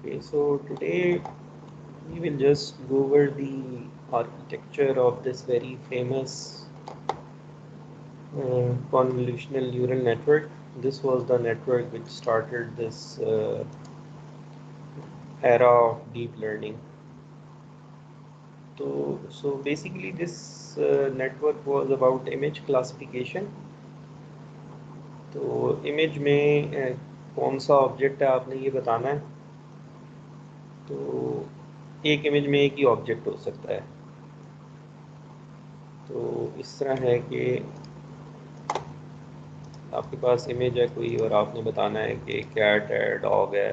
Okay, so today we will just go over the architecture of this very famous convolutional neural network. This was the network which started this era of deep learning. So basically, this network was about image classification. तो image में कौन सा object है आपने ये बताना है. तो एक इमेज में एक ही ऑब्जेक्ट हो सकता है. तो इस तरह है कि आपके पास इमेज है कोई और आपने बताना है कि कैट है, डॉग है,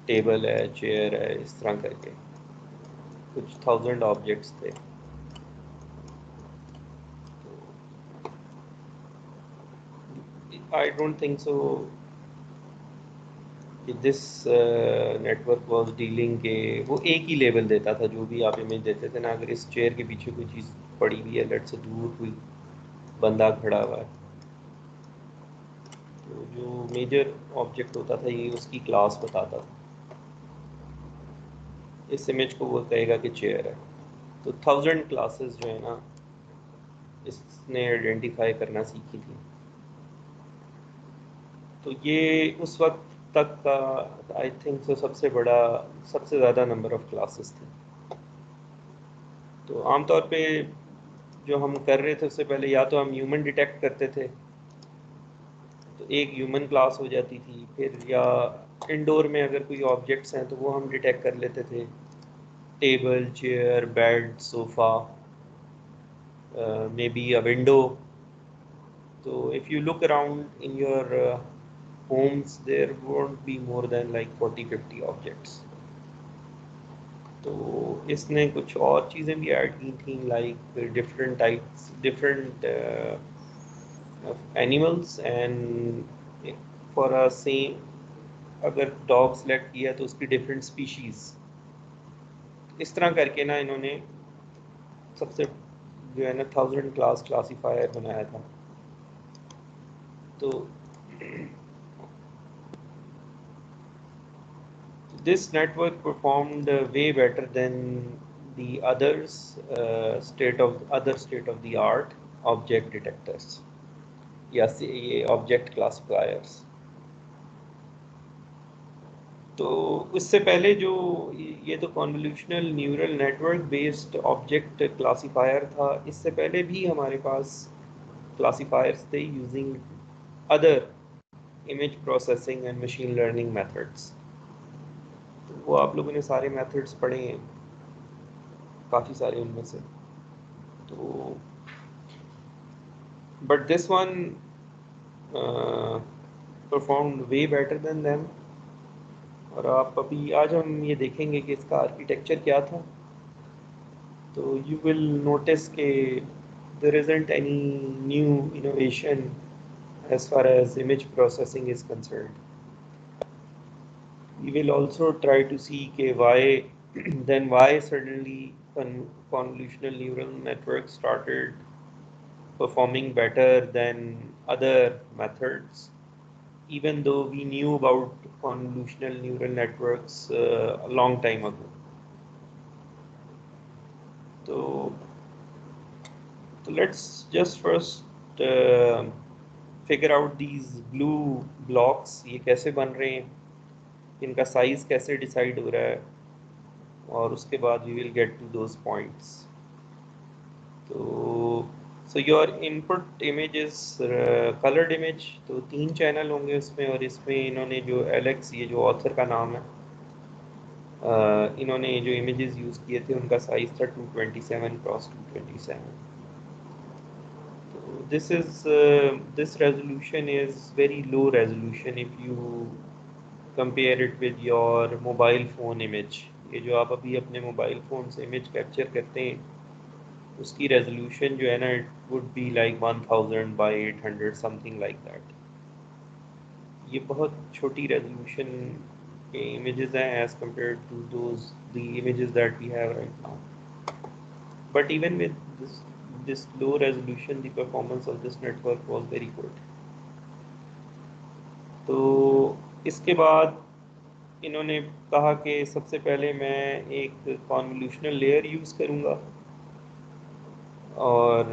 टेबल है, चेयर है, इस तरह करके कुछ 1000 ऑब्जेक्ट्स थे. आई डोंट थिंक सो कि दिस नेटवर्क वाज डीलिंग के वो एक ही लेवल देता था जो भी आप इमेज देते थे ना. अगर इस चेयर के पीछे कोई चीज़ पड़ी हुई है, लेट्स से दूर कोई बंदा खड़ा हुआ है, तो जो मेजर ऑब्जेक्ट होता था ये उसकी क्लास बताता था. इस इमेज को वो कहेगा कि चेयर है. तो 1000 क्लासेस जो है ना इसने आइडेंटिफाई करना सीखी थी. तो ये उस वक्त तक का आई थिंक सो सबसे ज़्यादा नंबर ऑफ क्लासेस थे. तो आमतौर पे जो हम कर रहे थे उससे पहले या तो हम ह्यूमन डिटेक्ट करते थे, तो एक ह्यूमन क्लास हो जाती थी. फिर या इंडोर में अगर कोई ऑब्जेक्ट्स हैं तो वो हम डिटेक्ट कर लेते थे. Table, chair, bed, sofa, may be a window. तो if you look around in your homes there won't be more than like 40-50 objects. तो इसने कुछ और चीज़ें भी ऐड की थी like different types, different animals and for a same अगर डॉग सेलेक्ट किया तो उसकी डिफरेंट स्पीशीज़. इस तरह करके ना इन्होंने सबसे जो है ना 1000 क्लास क्लासीफायर बनाया था. तो this network performed way better than the other state of the art object detectors या ये ऑब्जेक्ट क्लासिफायर्स. तो इससे पहले जो ये तो convolutional neural network based object classifier था. इससे पहले भी हमारे पास क्लासिफायर्स थे using other image processing and machine learning methods. तो वो आप लोगों ने सारे मेथड्स पढ़े हैं, काफ़ी सारे उनमें से. तो but this one perform way better than them. और आप अभी आज हम ये देखेंगे कि इसका आर्किटेक्चर क्या था. तो यू विल नोटिस के there isn't any new innovation as far as image processing is concerned. We will also try to see why then why suddenly convolutional neural networks started performing better than other methods, even though we knew about convolutional neural networks a long time ago. So, let's just first uh, figure out these blue blocks. ये कैसे बन रहे हैं, इनका size कैसे decide हो रहा है, और उसके बाद we will get to those points. तो so your input image is coloured image. तो 3 चैनल होंगे उसमें, और इसमें इन्होंने जो एलेक्स, ये जो ऑथर का नाम है, इन्होंने जो इमेजेस यूज़ किए थे उनका साइज़ था 227 × 227. तो this resolution is very low resolution if you compare it with your mobile phone image. ये जो आप अभी अपने मोबाइल फ़ोन से इमेज कैप्चर करते हैं उसकी रेजोल्यूशन जो है ना it would be like 1000 × 800 something like that. ये बहुत छोटी रेजोल्यूशन के इमेजेस हैं as compared to those the images that we have right now. But even with this low resolution the performance of this network was very good. तो इसके बाद इन्होंने कहा कि सबसे पहले मैं एक कॉन्वोल्यूशनल लेयर यूज़ करूँगा और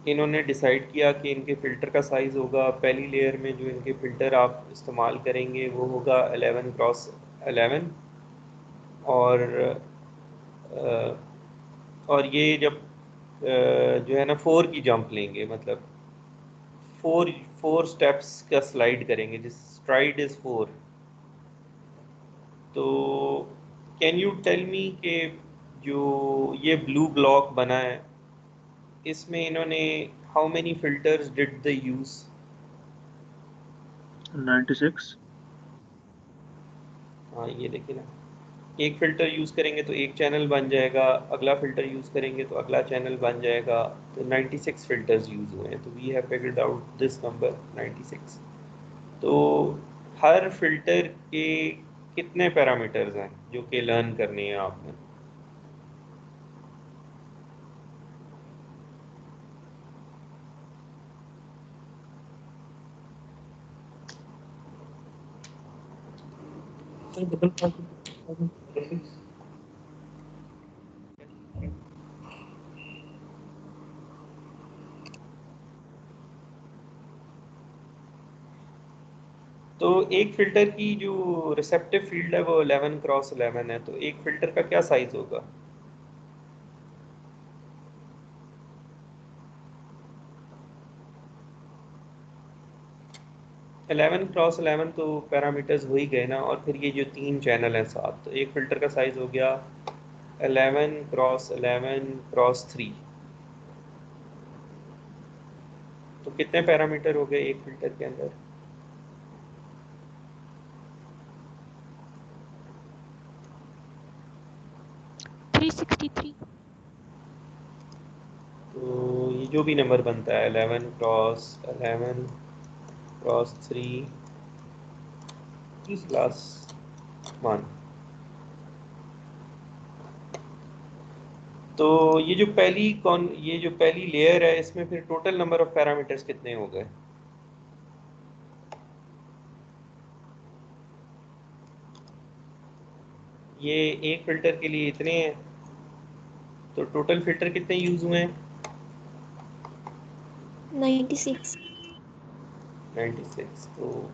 इन्होंने डिसाइड किया कि इनके फ़िल्टर का साइज़ होगा, पहली लेयर में जो इनके फ़िल्टर आप इस्तेमाल करेंगे वो होगा 11x11 और ये जब जो है ना 4 की जंप लेंगे, मतलब फोर फोर स्टेप्स का स्लाइड करेंगे, जिस स्ट्राइड इज़ 4। तो कैन यू टेल मी कि जो ये ब्लू ब्लॉक बना है इसमें इन्होंने how many filters did they use? 96। हाँ ये देखिए ना, एक फ़िल्टर यूज़ करेंगे तो एक चैनल बन जाएगा, अगला फ़िल्टर यूज़ करेंगे तो अगला चैनल बन जाएगा। तो 96 फ़िल्टर्स यूज़ हुए हैं, तो we have figured out this number 96। तो हर फ़िल्टर के कितने पैरामीटर्स हैं जो कि लर्न करने हैं आपने? तो एक फ़िल्टर की जो रिसेप्टिव फील्ड है वो 11x11 है, तो एक फ़िल्टर का क्या साइज़ होगा? एलेवन क्रॉस 11 तो पैरामीटर्स हो ही गए ना, और फिर ये जो 3 चैनल हैं साथ, तो एक फ़िल्टर का साइज़ हो गया 11x11x3। तो कितने पैरामीटर हो गए एक फ़िल्टर के अंदर? 363। तो ये जो भी नंबर बनता है 11x11x3 +1। तो ये जो पहली लेयर है इसमें फिर टोटल नंबर ऑफ पैरामीटर्स कितने हो गए? ये एक फ़िल्टर के लिए इतने हैं, तो टोटल फ़िल्टर कितने यूज़ हुए हैं? 96। 96। तो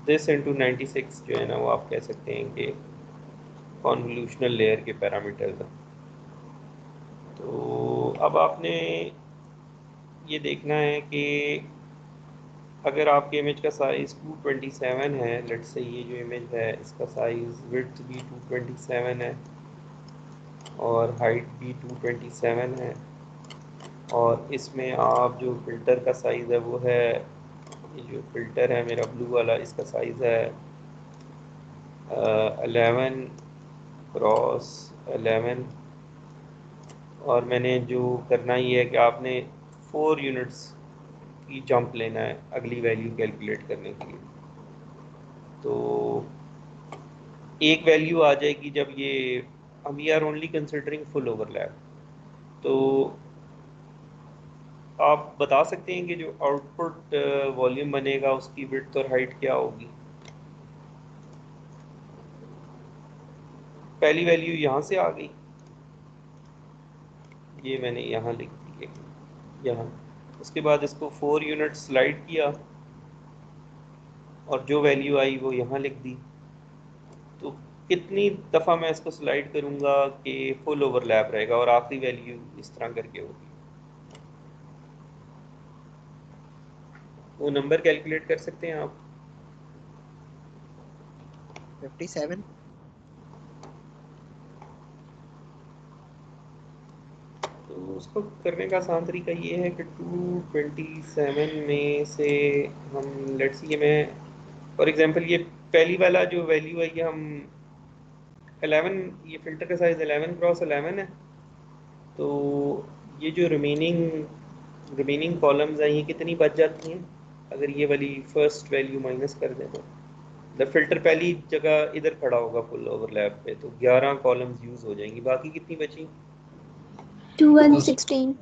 दिस इंटू 96 जो है ना वो आप कह सकते हैं कि कॉन्वोल्यूशनल लेयर के पैरामीटर्स हैं। तो अब आपने ये देखना है कि अगर आपके इमेज का साइज़ 227 है, लेट्स से ये जो इमेज है इसका साइज़ विड्थ भी 227 है और हाइट भी 227 है, और इसमें आप जो फ़िल्टर का साइज़ है वो है, ये जो फ़िल्टर है मेरा ब्लू वाला, इसका साइज़ है 11x11, और मैंने जो करना ही है कि आपने 4 यूनिट्स की जंप लेना है अगली वैल्यू कैलकुलेट करने के लिए। तो एक वैल्यू आ जाएगी जब ये, हम we are only considering full overlap. तो आप बता सकते हैं कि जो आउटपुट वॉल्यूम बनेगा उसकी विड्थ और हाइट क्या होगी? पहली वैल्यू यहाँ से आ गई, ये मैंने यहाँ लिख दी है यहाँ। उसके बाद इसको 4 यूनिट स्लाइड किया और जो वैल्यू आई वो यहाँ लिख दी। तो कितनी दफ़ा मैं इसको स्लाइड करूँगा कि फुल ओवरलैप रहेगा और आखिरी वैल्यू इस तरह करके होगी? वो नंबर कैलकुलेट कर सकते हैं आप? 57। तो उसको करने का आसान तरीका ये है कि 227 में से हम लेट्स ये मैं फॉर एग्जांपल ये पहली वाला जो वैल्यू है ये हम 11, ये फ़िल्टर का साइज़ 11x11 है। तो ये जो रिमेनिंग कॉलम्स हैं ये कितनी बच जाती हैं अगर ये वाली फर्स्ट वैल्यू माइनस कर दें? तो द फ़िल्टर पहली जगह इधर खड़ा होगा फुल ओवरलैप पे, तो 11 कॉलम्स यूज़ हो जाएंगी, बाकी कितनी बची? 2116।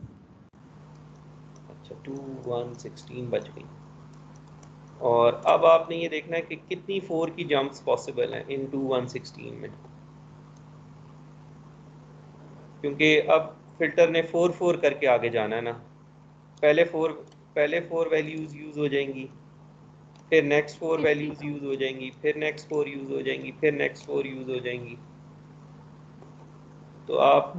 अच्छा 2 1 16 बच गई। और अब आपने ये देखना है कि कितनी 4 की जंप्स पॉसिबल हैं इन 116 में, क्योंकि अब फिल्टर ने 4 करके आगे जाना है ना। पहले फोर पहले 4 वैल्यूज़ यूज़ हो जाएंगी, फिर नेक्स्ट 4 वैल्यूज़ 52 यूज़ हो जाएंगी, फिर नेक्स्ट 4 यूज़ हो जाएंगी, फिर नेक्स्ट 4 यूज़ हो जाएंगी। तो आप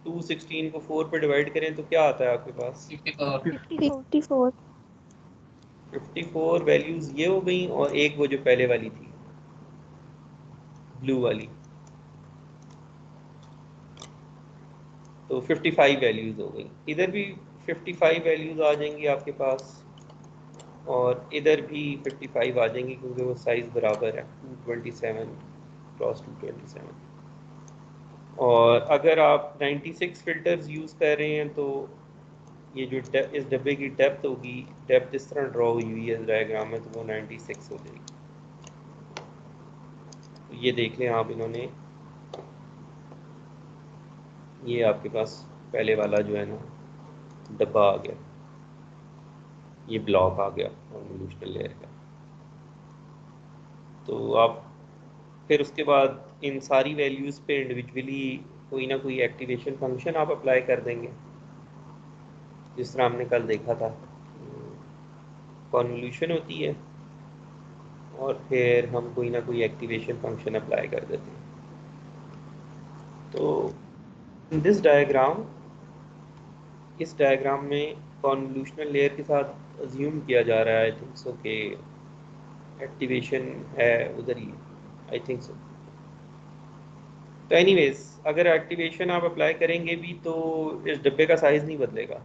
216 को 4 पे डिवाइड करें तो क्या आता है आपके पास? 54 54। 54 वैल्यूज़ ये हो गई, और एक वो जो पहले वाली थी ब्लू वाली, तो 55 वैल्यूज़ हो गई। इधर भी 55 वैल्यूज़ आ जाएंगी आपके पास, और इधर भी 55 आ जाएंगी, क्योंकि वो साइज़ बराबर है 227 क्रॉस 227। और अगर आप 96 फ़िल्टर्स यूज़ कर रहे हैं तो ये जो इस डब्बे की डेप्थ होगी, डेप्थ इस तरह ड्रॉ हुई हुई है इस डायग्राम में, तो वो 96 हो जाएगी। तो ये देख लें आप, इन्होंने ये आपके पास पहले वाला जो है ना डब्बा आ गया, ये ब्लॉक आ गया कन्वोल्यूशनल लेयर का। तो आप फिर उसके बाद इन सारी वैल्यूज़ पे इंडिविजुअली कोई ना कोई एक्टिवेशन फंक्शन आप अप्लाई कर देंगे, जिस तरह हमने कल देखा था। कन्वोल्यूशन होती है और फिर हम कोई ना कोई एक्टिवेशन फंक्शन अप्लाई कर देते हैं। तो इन दिस डायग्राम, इस डायग्राम में कन्वोल्यूशनल लेयर के साथ अज्यूम किया जा रहा है, आई थिंक सो, कि एक्टिवेशन है उधर ही, आई थिंक सो। तो एनीवेज, अगर एक्टिवेशन आप अप्लाई करेंगे भी तो इस डब्बे का साइज़ नहीं बदलेगा।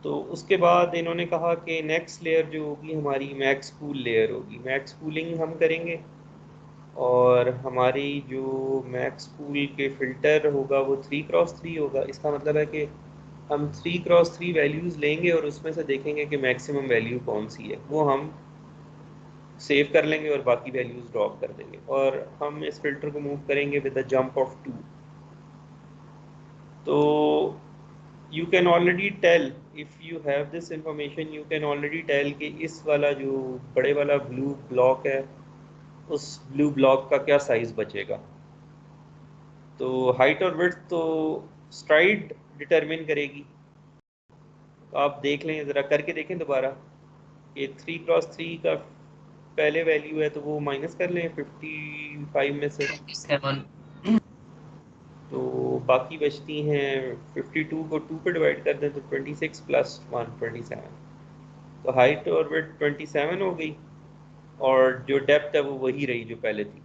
तो उसके बाद इन्होंने कहा कि नेक्स्ट लेयर जो होगी हमारी मैक्स कूल लेयर होगी। मैक्स कूलिंग हम करेंगे, और हमारी जो मैक्स कूल के फ़िल्टर होगा वो 3x3 होगा। इसका मतलब है कि हम 3x3 वैल्यूज़ लेंगे और उसमें से देखेंगे कि मैक्सिमम वैल्यू कौन सी है, वो हम सेव कर लेंगे और बाकी वैल्यूज़ ड्रॉप कर देंगे, और हम इस फ़िल्टर को मूव करेंगे विद अ जंप ऑफ 2। तो you can already tell, if you have this information, you can already tell कि इस वाला जो बड़े वाला ब्लू ब्लॉक है, उस ब्लू ब्लॉक का क्या साइज़ बचेगा। तो हाइट और विड्थ तो स्ट्राइड डिटरमिन करेगी। तो आप देख लें, ज़रा करके देखें दोबारा कि 3x3 का पहले वैल्यू है तो वो माइनस कर लें 55 में से, 27। तो बाकी बचती हैं 52 को 2 पे डिवाइड कर दें तो 26 प्लस 1 27। तो हाइट और विड्थ 27 हो गई, और जो डेप्थ है वो वही रही जो पहले थी।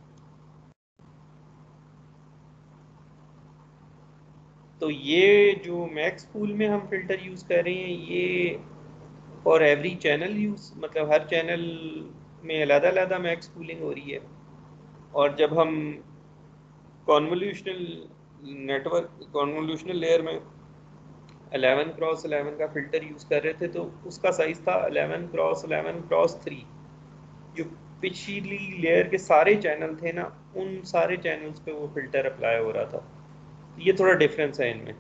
तो ये जो मैक्स पूल में हम फिल्टर यूज़ कर रहे हैं, ये फॉर एवरी चैनल यूज़, मतलब हर चैनल में अलग अलग मैक्स कूलिंग हो रही है। और जब हम कॉन्वोल्यूशनल नेटवर्क, कॉन्वोल्यूशनल लेयर में 11x11 का फ़िल्टर यूज़ कर रहे थे, तो उसका साइज़ था 11x11x3। जो पिछली लेयर के सारे चैनल थे ना, उन सारे चैनल्स पे वो फ़िल्टर अप्लाई हो रहा था। ये थोड़ा डिफरेंस है इनमें।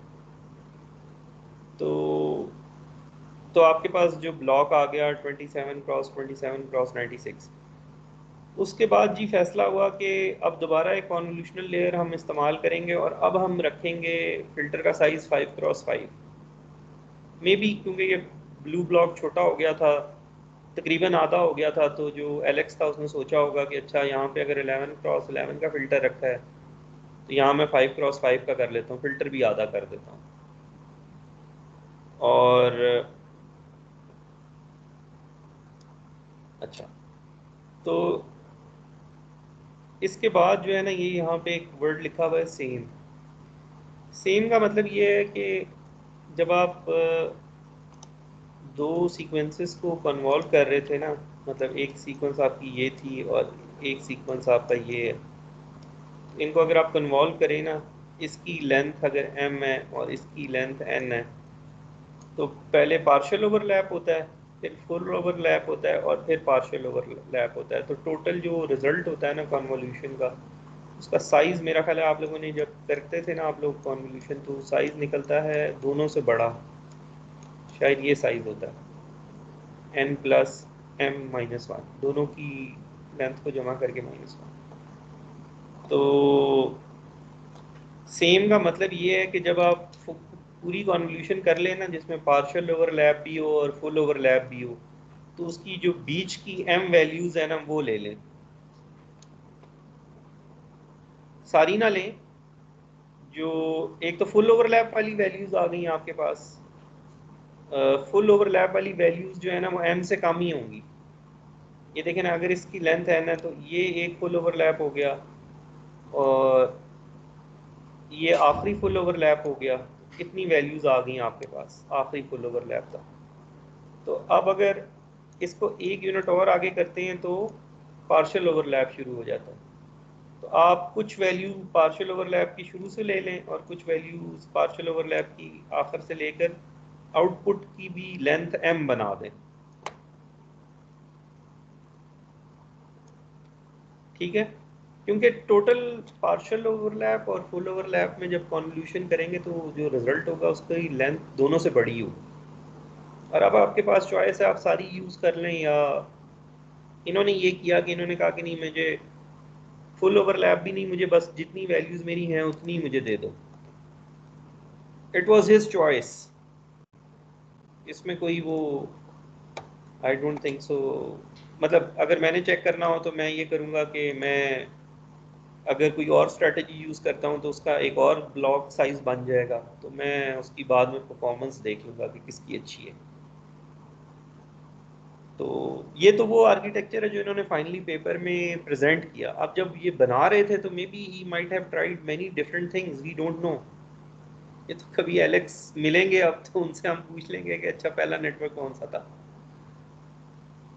तो आपके पास जो ब्लॉक आ गया 27x27x96, उसके बाद जी फैसला हुआ कि अब दोबारा एक कॉन्वोल्यूशनल लेयर हम इस्तेमाल करेंगे, और अब हम रखेंगे फ़िल्टर का साइज़ 5x5। मे बी क्योंकि ये ब्लू ब्लॉक छोटा हो गया था, तकरीबन आधा हो गया था, तो जो एलेक्स था उसने सोचा होगा कि अच्छा यहाँ पे अगर 11x11 का फ़िल्टर रखा है तो यहाँ मैं 5x5 का कर लेता हूँ, फ़िल्टर भी आधा कर देता हूँ। और अच्छा, तो इसके बाद जो है ना, ये यहाँ पे एक वर्ड लिखा हुआ है सेम। सेम का मतलब ये है कि जब आप दो सीक्वेंसेस को कन्वॉल्व कर रहे थे ना, मतलब एक सीक्वेंस आपकी ये थी और एक सीक्वेंस आपका ये है, इनको अगर आप कन्वॉल्व करें ना, इसकी लेंथ अगर m है और इसकी लेंथ n है, तो पहले पार्शियल ओवरलैप होता है, फिर फुल ओवरलैप होता है, और फिर पार्शियल ओवरलैप होता है। तो टोटल जो रिजल्ट होता है ना कन्वोल्यूशन का, उसका साइज़ मेरा ख्याल है आप लोगों ने जब करते थे ना आप लोग कन्वोल्यूशन, तो साइज़ निकलता है दोनों से बड़ा, शायद ये साइज़ होता है। n प्लस m माइनस 1, दोनों की लेंथ को जमा करके -1। तो सेम का मतलब ये है कि जब आप पूरी कॉन्वोल्यूशन कर लेना जिसमें पार्शियल ओवरलैप भी हो और फुल ओवरलैप भी हो, तो उसकी जो बीच की m वैल्यूज है ना वो ले लें, सारी ना लें। जो एक तो फुल ओवरलैप वाली वैल्यूज आ गई आपके पास, फुल ओवरलैप वाली वैल्यूज जो है ना वो m से कम ही होंगी। ये देखें ना, अगर इसकी लेंथ n है तो ये एक फुल ओवरलैप हो गया और ये आखिरी फुल ओवरलैप हो गया। कितनी वैल्यूज आ गई आपके पास आखिरी फुल ओवरलैप तक। तो अब अगर इसको एक यूनिट और आगे करते हैं तो पार्शियल ओवरलैप शुरू हो जाता है। तो आप कुछ वैल्यू पार्शियल ओवरलैप की शुरू से ले लें और कुछ वैल्यूज पार्शियल ओवरलैप की आखिर से लेकर आउटपुट की भी लेंथ m बना दें। ठीक है, क्योंकि टोटल पार्शियल ओवरलैप और फुल ओवरलैप में जब कॉन्वोल्यूशन करेंगे तो जो रिजल्ट होगा उसकी लेंथ दोनों से बड़ी होगी। और अब आपके पास चॉइस है, आप सारी यूज़ कर लें, या इन्होंने ये किया कि इन्होंने कहा कि नहीं मुझे फुल ओवरलैप भी नहीं, मुझे बस जितनी वैल्यूज मेरी हैं उतनी मुझे दे दो। इट वाज हिज चॉइस, इसमें कोई वो आई डोंट थिंक सो। मतलब अगर मैंने चेक करना हो तो मैं ये करूँगा कि मैं अगर कोई और स्ट्रेटजी यूज़ करता हूँ तो उसका एक और ब्लॉक साइज बन जाएगा, तो मैं उसकी बाद में परफॉर्मेंस देख लूँगा कि किसकी अच्छी है। तो ये तो वो आर्किटेक्चर है जो इन्होंने फाइनली पेपर में प्रेजेंट किया। अब जब ये बना रहे थे तो maybe he might have tried many different things, we don't know. ये तो कभी एलेक्स मिलेंगे अब तो उनसे हम पूछ लेंगे कि अच्छा पहला नेटवर्क कौन सा था।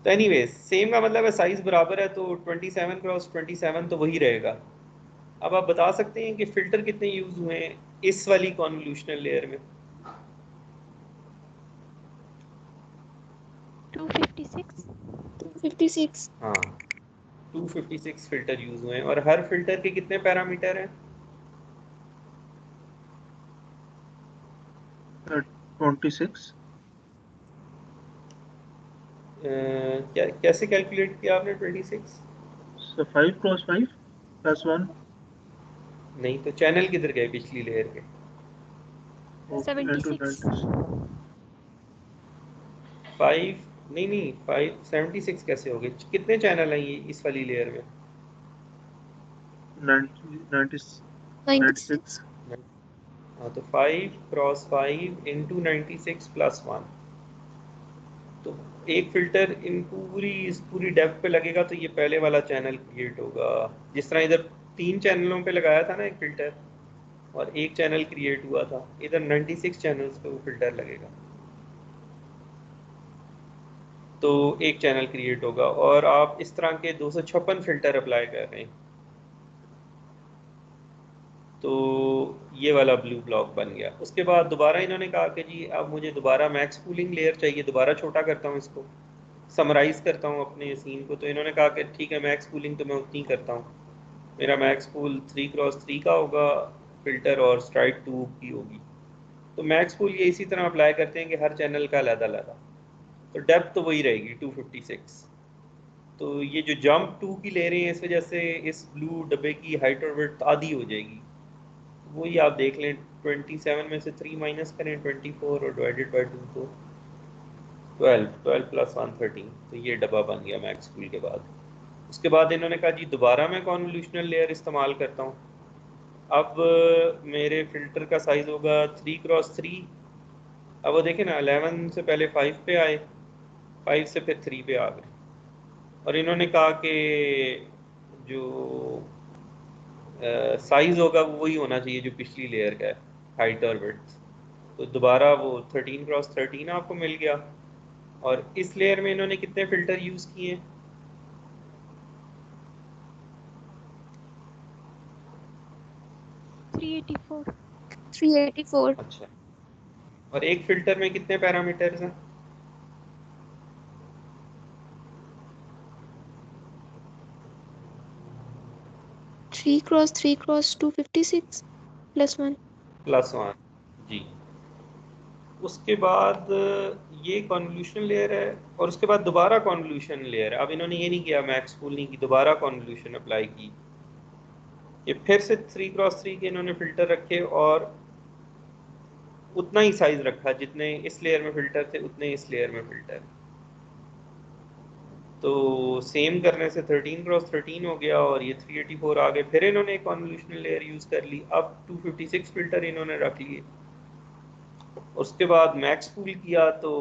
तो एनीवेज सेम का मतलब है साइज बराबर है, तो 27 क्रॉस 27 तो वही रहेगा। अब आप बता सकते हैं कि फिल्टर कितने यूज हुए हैं इस वाली कॉन्वोल्यूशनल लेयर में? 256। 256। हाँ, 256 फिल्टर यूज हुए हैं। और हर फिल्टर के कितने पैरामीटर हैं? 26। क्या कैसे कैलकुलेट किया आपने 26? So 5 cross 5 plus 1। नहीं तो चैनल किधर गए पिछली लेयर के? into 76। 5 नहीं नहीं, 576 कैसे हो गए? कितने चैनल हैं ये इस वाली लेयर में? 96। हाँ, तो 5 क्रॉस 5 इंटू 96 प्लस 1। तो एक फिल्टर इन पूरी इस पूरी डेप्थ पे लगेगा तो ये पहले वाला चैनल क्रिएट होगा। जिस तरह इधर 3 चैनलों पे लगाया था ना एक फिल्टर और एक चैनल क्रिएट हुआ था, इधर 96 चैनल्स पे वो फिल्टर लगेगा तो एक चैनल क्रिएट होगा। और आप इस तरह के 256 फिल्टर अप्लाई कर रहे हैं, तो ये वाला ब्लू ब्लॉक बन गया। उसके बाद दोबारा इन्होंने कहा कि जी अब मुझे दोबारा मैक्स कूलिंग लेयर चाहिए। दोबारा छोटा करता हूँ इसको, समराइज़ करता हूँ अपने सीन को। तो इन्होंने कहा कि ठीक है मैक्स कूलिंग तो मैं उतनी करता हूँ। मेरा मैक्स कूल 3 क्रॉस 3 का होगा फिल्टर और स्ट्राइक 2 की होगी। तो मैक्स कूल ये इसी तरह अप्लाई करते हैं कि हर चैनल का अलग-अलग। तो डेप्थ तो वही रहेगी 256। तो ये जो जंप 2 की ले रहे हैं इस वजह से इस ब्लू डब्बे की हाइट और विड्थ आधी हो जाएगी। वही आप देख लें, 27 में से 3 माइनस करें 24 और डिवाइडेड बाई 2 तो 12 प्लस 1 13। तो ये डब्बा बन गया मैक्स कूल के बाद। उसके बाद इन्होंने कहा जी दोबारा मैं कॉन्वोल्यूशनल लेयर इस्तेमाल करता हूँ। अब मेरे फिल्टर का साइज़ होगा 3 क्रॉस 3। अब वो देखें ना, 11 से पहले 5 पे आए, 5 से फिर 3 पे आ गए। और इन्होंने कहा कि जो साइज़ होगा वो वही होना चाहिए जो पिछली लेयर का है, हाइट और विड्थ। तो दोबारा वो 13 क्रॉस 13 आपको मिल गया। और इस लेयर में इन्होंने कितने फ़िल्टर यूज़ किए हैं? 384। 384। अच्छा, और एक फ़िल्टर में कितने पैरामीटर्स हैं? 3 क्रॉस 3 क्रॉस 256 प्लस 1। प्लस 1 जी। उसके बाद ये कॉन्वोल्यूशन लेयर है और उसके बाद दोबारा कॉन्वोल्यूशन लेयर है। अब इन्होंने ये नहीं किया, मैक्स पूल नहीं की, दोबारा कॉन्वोल्यूशन अप्लाई की। ये फिर से 3x3 के इन्होंने फिल्टर रखे और उतना ही साइज रखा, जितने इस लेयर में फिल्टर थे उतने इस लेयर में फिल्टर। तो सेम करने से 13x13 हो गया और ये 384 आ गए। फिर इन्होंने एक कॉन्वोल्यूशनल लेयर यूज़ कर ली, अब 256 फिल्टर इन्होंने रख लिए। उसके बाद मैक्स पूल किया तो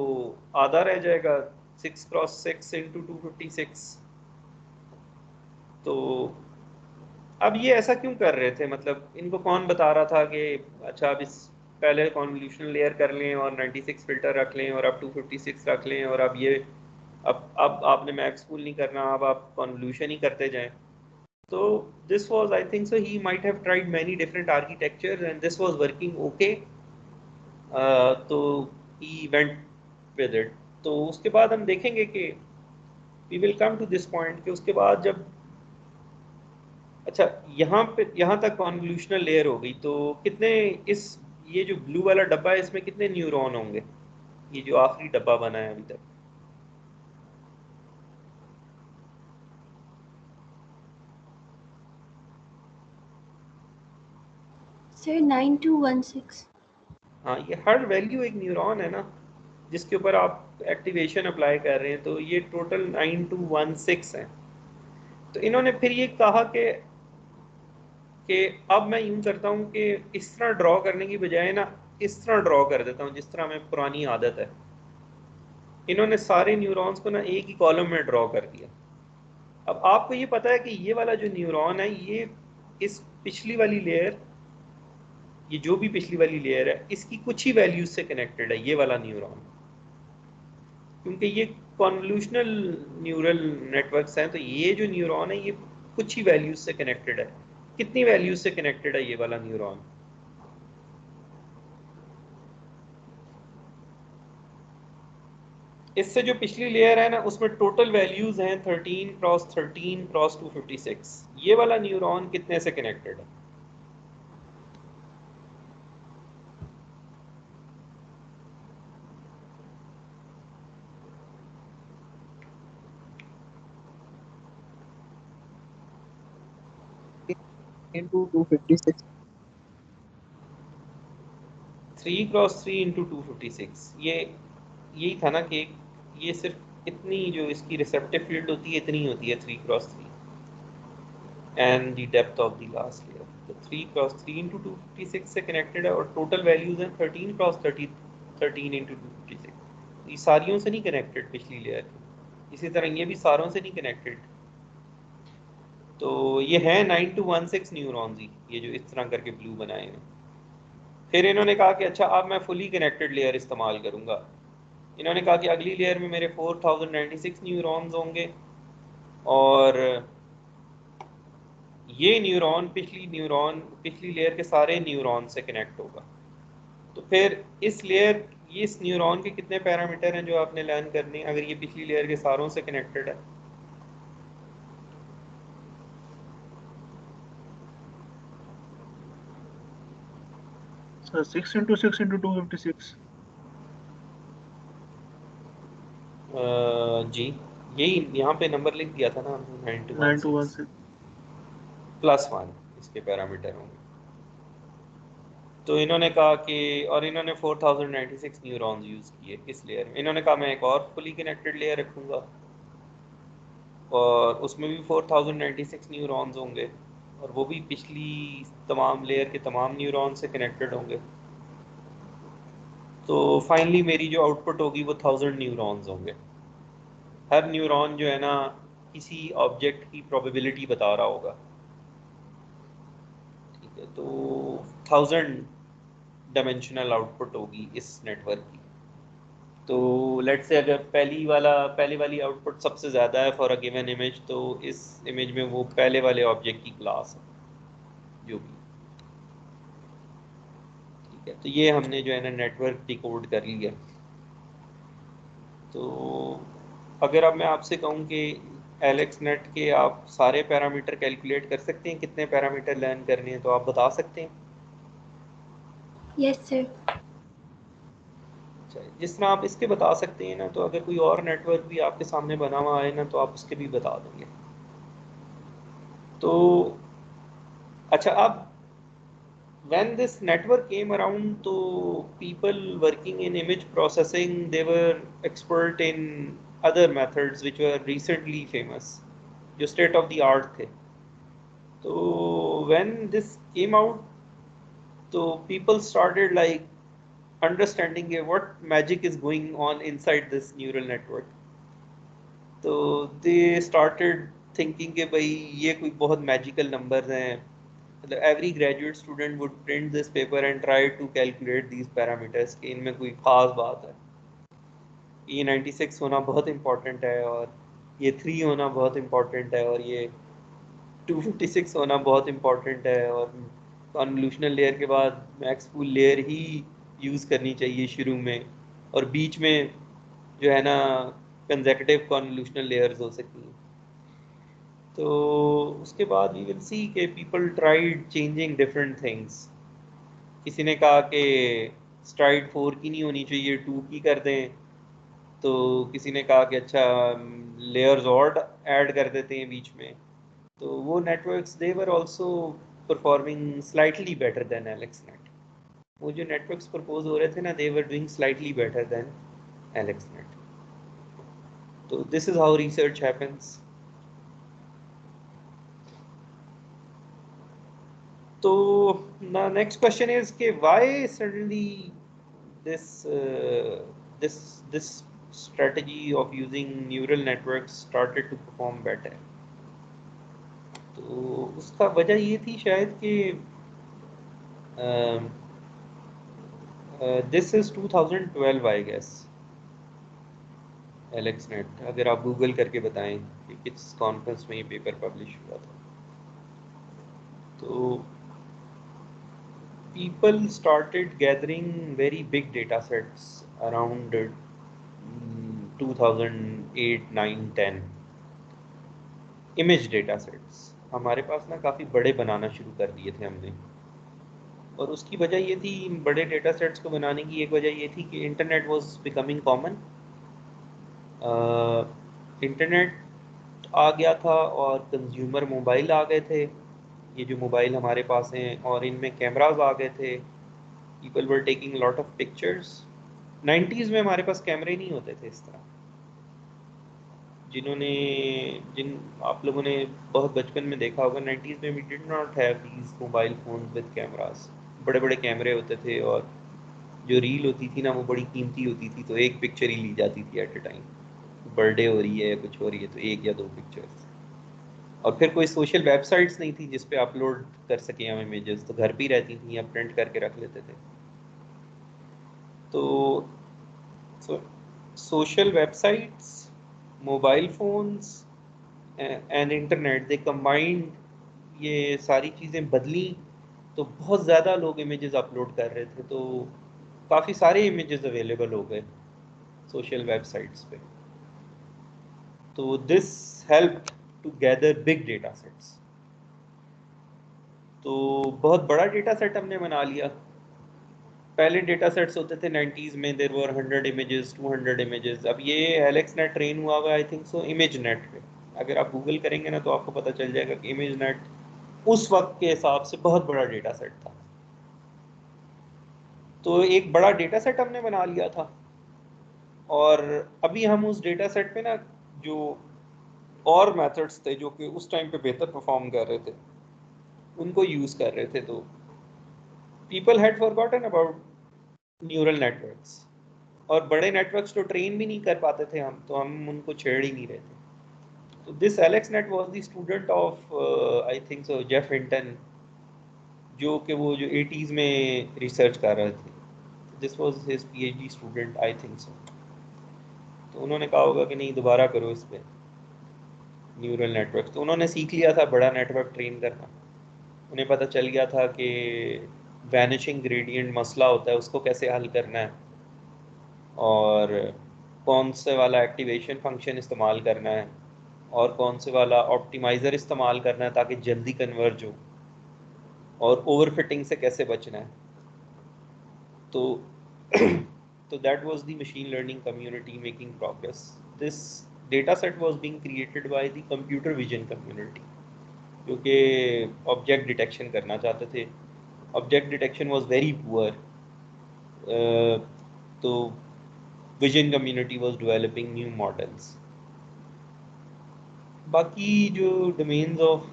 आधा रह जाएगा, 6x6 इंटू 256। तो अब ये ऐसा क्यों कर रहे थे, मतलब इनको कौन बता रहा था कि अच्छा अब इस पहले कॉन्वोल्यूशन लेयर कर लें और 96 फिल्टर रख लें और अब 256 रख लें और अब ये अब आपने मैक्स पूल नहीं करना, अब आप कॉन्वोल्यूशन ही करते जाएं। So this was, I think so, he might have tried many different architectures and this was working okay. तो he went with it. तो उसके बाद हम देखेंगे कि we will come to this point कि उसके बाद जब अच्छा यहाँ तक कॉन्वोल्यूशनल लेयर हो गई तो कितने इस ये जो ब्लू वाला डब्बा है इसमें कितने न्यूरॉन होंगे, ये जो आखिरी डब्बा बना है अभी तक? सर 9216। हाँ, ये हर वैल्यू एक न्यूरॉन है ना जिसके ऊपर आप एक्टिवेशन अप्लाई कर रहे हैं, तो ये टोटल 9216 है। तो इन्होंने फिर ये कहा कि अब मैं यूं करता हूं कि इस तरह ड्रॉ करने की बजाय ना इस तरह ड्रॉ कर देता हूं जिस तरह में पुरानी आदत है। इन्होंने सारे न्यूरॉन्स को ना एक ही कॉलम में ड्रॉ कर दिया। अब आपको ये पता है कि ये वाला जो न्यूरॉन है ये इस पिछली वाली लेयर, ये जो भी पिछली वाली लेयर है इसकी कुछ ही वैल्यूज से कनेक्टेड है ये वाला न्यूरॉन, क्योंकि ये कॉन्वोल्यूशनल न्यूरल नेटवर्क्स हैं। तो ये जो न्यूरॉन है ये कुछ ही वैल्यूज से कनेक्टेड है। कितनी वैल्यूज से कनेक्टेड है ये वाला न्यूरॉन? इससे जो पिछली लेयर है ना उसमें टोटल वैल्यूज हैं 13x13x256। ये वाला न्यूरॉन कितने से कनेक्टेड है? into 256। 3x3 into 256। ये यही था ना कि ये सिर्फ इतनी जो इसकी रिसेप्टिव फील्ड होती है इतनी होती है 3x3 and the depth of the last layer. तो 3x3 इंटू 256 से कनेक्टेड है और टोटल वैल्यूज हैं 13x13 इंटू 256। ये सारियों से नहीं कनेक्टेड पिछली लेयर की, इसी तरह ये भी सारों से नहीं कनेक्टेड। तो ये है 9216 न्यूरॉन्स ही, ये जो इस तरह करके ब्लू बनाए हैं। फिर इन्होंने कहा कि अच्छा अब मैं फुली कनेक्टेड लेयर इस्तेमाल करूंगा। इन्होंने कहा कि अगली लेयर में मेरे 4096 न्यूरॉन्स होंगे और ये न्यूरॉन पिछली लेयर के सारे न्यूरॉन से कनेक्ट होगा। तो फिर इस न्यूरॉन के कितने पैरामीटर हैं जो आपने लर्न करने अगर ये पिछली लेयर के सारों से कनेक्टेड है? So 6 into 6 into 256। जी यही यहाँ पे नंबर लिख दिया था ना हमने 9216 प्लस 1 इसके पैरामीटर होंगे। तो इन्होंने कहा कि और इन्होंने 4096 न्यूरॉन्स यूज़ किए इस लेयर में। इन्होंने कहा मैं एक और फुली कनेक्टेड लेयर रखूँगा और उसमें भी 4096 न्यूरॉन्स होंगे और वो भी पिछली तमाम लेयर के तमाम न्यूरॉन से कनेक्टेड होंगे। तो फाइनली मेरी जो आउटपुट होगी वो 1000 न्यूरॉन्स होंगे। हर न्यूरॉन जो है ना किसी ऑब्जेक्ट की प्रोबेबिलिटी बता रहा होगा, ठीक है? तो 1000 डायमेंशनल आउटपुट होगी इस नेटवर्क की। तो लेट्स से अगर पहली वाली आउटपुट सबसे ज़्यादा है फॉर अ गिवन इमेज, तो इस इमेज में वो पहले वाले ऑब्जेक्ट की क्लास है जो भी, ठीक है? तो ये हमने जो है ना नेटवर्क डिकोड कर लिया। तो अगर अब मैं आपसे कहूँ कि एलेक्स नेट के आप सारे पैरामीटर कैलकुलेट कर सकते हैं, कितने पैरामीटर लर्न करने हैं, तो आप बता सकते हैं? Yes sir. अच्छा, जिस तरह आप इसके बता सकते हैं ना, तो अगर कोई और नेटवर्क भी आपके सामने बना हुआ है ना, तो आप उसके भी बता देंगे। तो अच्छा, अब when this network came around, तो people working in image processing, they were expert in other methods which were recently famous, जो state of the art थे। तो when this came out, तो people started like understanding what magic is going on inside this neural network। तो they started thinking कि भाई ये कोई बहुत magical numbers हैं। मतलब every graduate student would print this paper and try to calculate these parameters कि इनमें कोई खास बात है। ये 96 होना बहुत इम्पोर्टेंट है, और ये 3 होना बहुत इम्पोर्टेंट है, और ये 256 होना बहुत इम्पोर्टेंट है, और कॉन्वोल्यूशनल लेयर के बाद मैक्सफुल लेयर ही यूज़ करनी चाहिए शुरू में, और बीच में जो है ना कंसेक्यूटिव कॉन्वोल्यूशनल लेयर्स हो सकती हैं। तो उसके बाद वी विल सी के people tried changing different things. किसी ने कहा कि स्ट्राइड 4 की नहीं होनी चाहिए, 2 की कर दें। तो किसी ने कहा कि अच्छा लेयर्स और ऐड कर देते हैं बीच में। तो वो networks they were also performing slightly better than AlexNet. वो जो नेटवर्क्स प्रपोज हो रहे थे ना, they were doing slightly better than AlexNet. तो this is how research happens. तो the next question is कि why suddenly this strategy of using neural networks started to perform better। तो उसका वजह ये थी शायद कि दिस इज 2012 आई गेस, एलेक्सनेट। अगर आप गूगल करके बताएं कि किस कॉन्फ्रेंस में ये पेपर पब्लिश हुआ था। तो people started gathering very big data sets around 2008, 9, 10 image data sets हमारे पास ना काफ़ी बड़े बनाना शुरू कर दिए थे हमने। और उसकी वजह ये थी, बड़े डेटा सेट्स को बनाने की एक वजह ये थी कि internet was becoming common. Internet आ गया था और कंज्यूमर मोबाइल आ गए थे। ये जो मोबाइल हमारे पास हैं, और इनमें कैमराज आ गए थे। People were taking lot of pictures. 90s में हमारे पास कैमरे नहीं होते थे इस तरह। जिन आप लोगों ने बहुत बचपन में देखा होगा, 90s में we did not have these mobile phones with cameras. बड़े बड़े कैमरे होते थे, और जो रील होती थी ना, वो बड़ी कीमती होती थी। तो एक पिक्चर ही ली जाती थी एट ए टाइम। बर्थडे हो रही है या कुछ हो रही है तो एक या दो पिक्चर्स। और फिर कोई सोशल वेबसाइट्स नहीं थी जिस पे अपलोड कर सके हम इमेजेस, तो घर पे ही रहती थी या प्रिंट करके रख लेते थे। तो social websites, mobile phones and internet, they combined, ये सारी चीज़ें बदली। तो बहुत ज़्यादा लोग इमेजेस अपलोड कर रहे थे, तो काफ़ी सारे इमेजेस अवेलेबल हो गए सोशल वेबसाइट्स पे। तो this help to gather big data sets. तो बहुत बड़ा डेटा सेट हमने बना लिया। पहले डेटा सेट्स होते थे 90s में, देयर वर 100 इमेजेस, 200 इमेजेस। अब ये एलेक्स नेट ट्रेन हुआ हुआ, आई थिंक सो, इमेज नेट पे। अगर आप गूगल करेंगे ना, तो आपको पता चल जाएगा कि इमेज नेट उस वक्त के हिसाब से बहुत बड़ा डेटा सेट था। तो एक बड़ा डेटा सेट हमने बना लिया था, और अभी हम उस डेटा सेट पे ना जो और मेथड्स थे जो कि उस टाइम पे बेहतर परफॉर्म कर रहे थे, उनको यूज़ कर रहे थे। तो people had forgotten about neural networks. और बड़े नेटवर्क्स तो ट्रेन भी नहीं कर पाते थे हम, तो हम उनको छेड़ ही नहीं रहे थे। तो this Alex net was the student of I think so Jeff Hinton, जो कि वो जो 80s में रिसर्च कर रहे थे। This was his PhD student, I think सो। तो उन्होंने कहा होगा कि नहीं, दोबारा करो इस पे न्यूरल नेटवर्क। तो उन्होंने सीख लिया था बड़ा नेटवर्क ट्रेन करना। उन्हें पता चल गया था कि वैनिशिंग ग्रेडियंट मसला होता है, उसको कैसे हल करना है, और कौन से वाला एक्टिवेशन फंक्शन इस्तेमाल करना है, और कौन से वाला ऑप्टिमाइज़र इस्तेमाल करना है ताकि जल्दी कन्वर्ज हो, और ओवरफिटिंग से कैसे बचना है। तो So that was the machine learning community making progress. This data set was being created by the computer vision community, क्योंकि ऑब्जेक्ट डिटेक्शन करना चाहते थे. Object detection was very poor, तो vision community was developing new models. बाकी जो domains of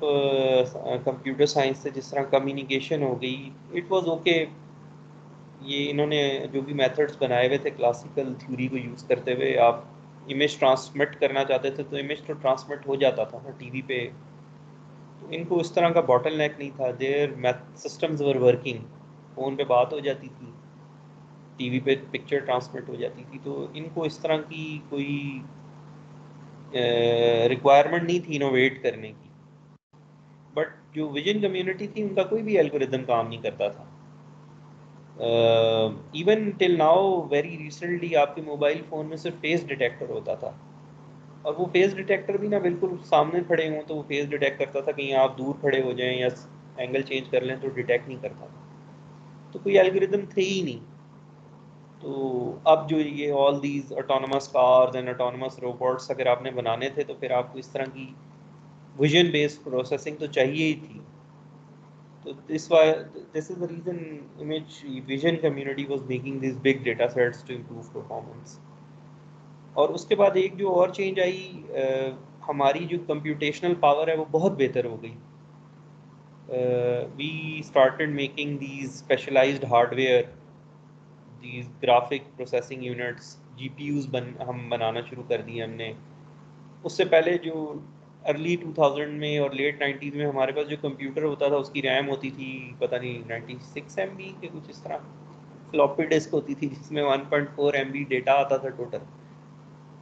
computer science से जिस तरह कम्युनिकेशन हो गई, इट वाज ओके. ये इन्होंने जो भी मेथड्स बनाए हुए थे क्लासिकल थ्योरी को यूज़ करते हुए, आप इमेज ट्रांसमिट करना चाहते थे तो इमेज तो ट्रांसमिट हो जाता था ना टीवी पे. तो इनको इस तरह का बॉटल नेक नहीं था. Their systems were working. Phone पे बात हो जाती थी, टीवी पे पिक्चर ट्रांसमिट हो जाती थी. तो इनको इस तरह की कोई रिक्वायरमेंट नहीं थी इनोवेट करने की. बट जो विजन कम्युनिटी थी उनका कोई भी एल्गोरिदम काम नहीं करता था. Even till now very recently आपके मोबाइल फ़ोन में सिर्फ फेस डिटेक्टर होता था, और वो फेस डिटेक्टर भी ना बिल्कुल सामने खड़े हों तो वो फेस डिटेक्ट करता था, कहीं आप दूर खड़े हो जाएं या एंगल चेंज कर लें तो डिटेक्ट नहीं करता था. तो कोई एल्गोरिदम थे ही नहीं. तो अब जो ये all these autonomous cars and autonomous robots अगर आपने बनाने थे तो फिर आपको इस तरह की विजन बेस्ड प्रोसेसिंग तो चाहिए ही थी. तो this is the reason image vision community was making this big data sets to improve performance. और उसके बाद एक जो और चेंज आई, हमारी जो कंप्यूटेशनल पावर है वो बहुत बेहतर हो गई. We started making these specialized hardware, these graphic processing units, GPUs हम बनाना शुरू कर दिए हमने. उससे पहले जो अर्ली 2000 में और लेट 90s में हमारे पास जो कंप्यूटर होता था उसकी रैम होती थी पता नहीं 96 MB के कुछ इस तरह. फ्लॉपी डिस्क होती थी जिसमें 1.4 MB डेटा आता था टोटल.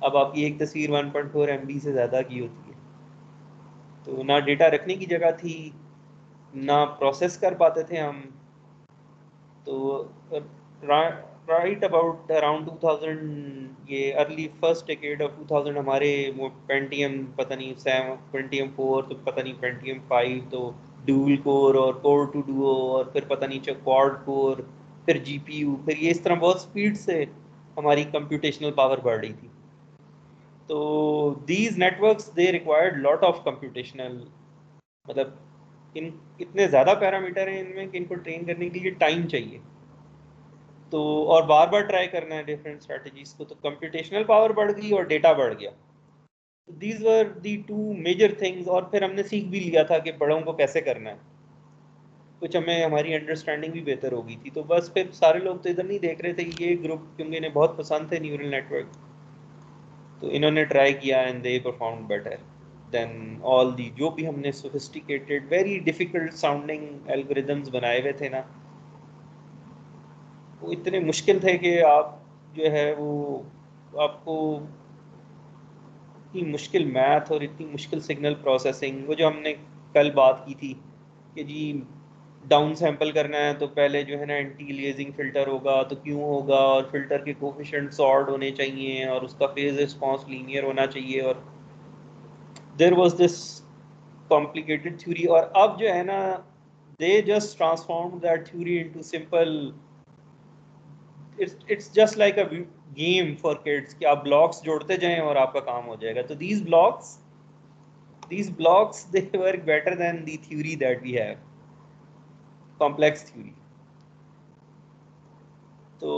अब आपकी एक तस्वीर 1.4 MB से ज़्यादा की होती है. तो ना डेटा रखने की जगह थी, ना प्रोसेस कर पाते थे हम. तो राइट अबाउट अराउंड 2000, ये अर्ली फर्स्ट डेकेड ऑफ 2000 हमारे पेंटियम पता नहीं पेंटियम 4 तो पता नहीं पेंटियम 5 तो ड्यूल कोर और कोर टू डुओ और फिर पता नहीं क्वाड कोर, फिर जीपीयू, फिर ये इस तरह बहुत स्पीड से हमारी कंप्यूटेशनल पावर बढ़ रही थी. तो these networks they required lot of computational, मतलब इन इतने ज़्यादा पैरामीटर हैं इनमें कि इनको ट्रेन करने के लिए टाइम चाहिए. तो और बार बार ट्राई करना है डिफरेंट स्ट्रेटजीज को. तो कंप्यूटेशनल पावर बढ़ गई और डेटा बढ़ गया. These were the two major things. और फिर हमने सीख भी लिया था कि बड़ों को कैसे करना है, कुछ हमें हमारी अंडरस्टैंडिंग भी बेहतर हो गई थी. तो बस फिर सारे लोग तो इधर नहीं देख रहे थे, ये ग्रुप क्योंकि इन्हें बहुत पसंद थे न्यूरल नेटवर्क, तो इन्होंने ट्राई किया and they perform better than all the जो भी हमने sophisticated very difficult sounding algorithms बनाए हुए थे ना. वो इतने मुश्किल थे कि आप जो है वो आपको इतनी मुश्किल मैथ और इतनी मुश्किल सिग्नल प्रोसेसिंग, वो जो हमने कल बात की थी कि जी डाउन सैंपल करना है तो पहले जो है ना एंटी अलियासिंग फ़िल्टर होगा, तो क्यों होगा, और फिल्टर के कोफिशिएंट्स ऑड होने चाहिए और उसका फेज रिस्पांस लीनियर होना चाहिए. और there was this complicated theory. और अब जो है ना they just transform that theory into simple, it's just like a game for kids कि आप ब्लॉक्स जोड़ते जाएं और आपका काम हो जाएगा. तो these blocks they work better than the theory that we have, complex theory. So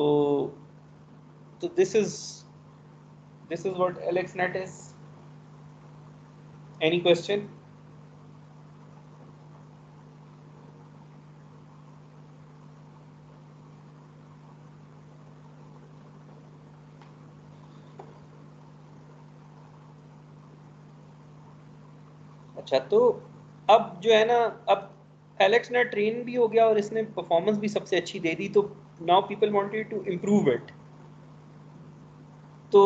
this is what AlexNet is. Any question? अच्छा, तो अब जो है ना, अब AlexNet ट्रेन भी हो गया और इसने परफॉर्मेंस भी सबसे अच्छी दे दी. तो now people wanted to improve it. तो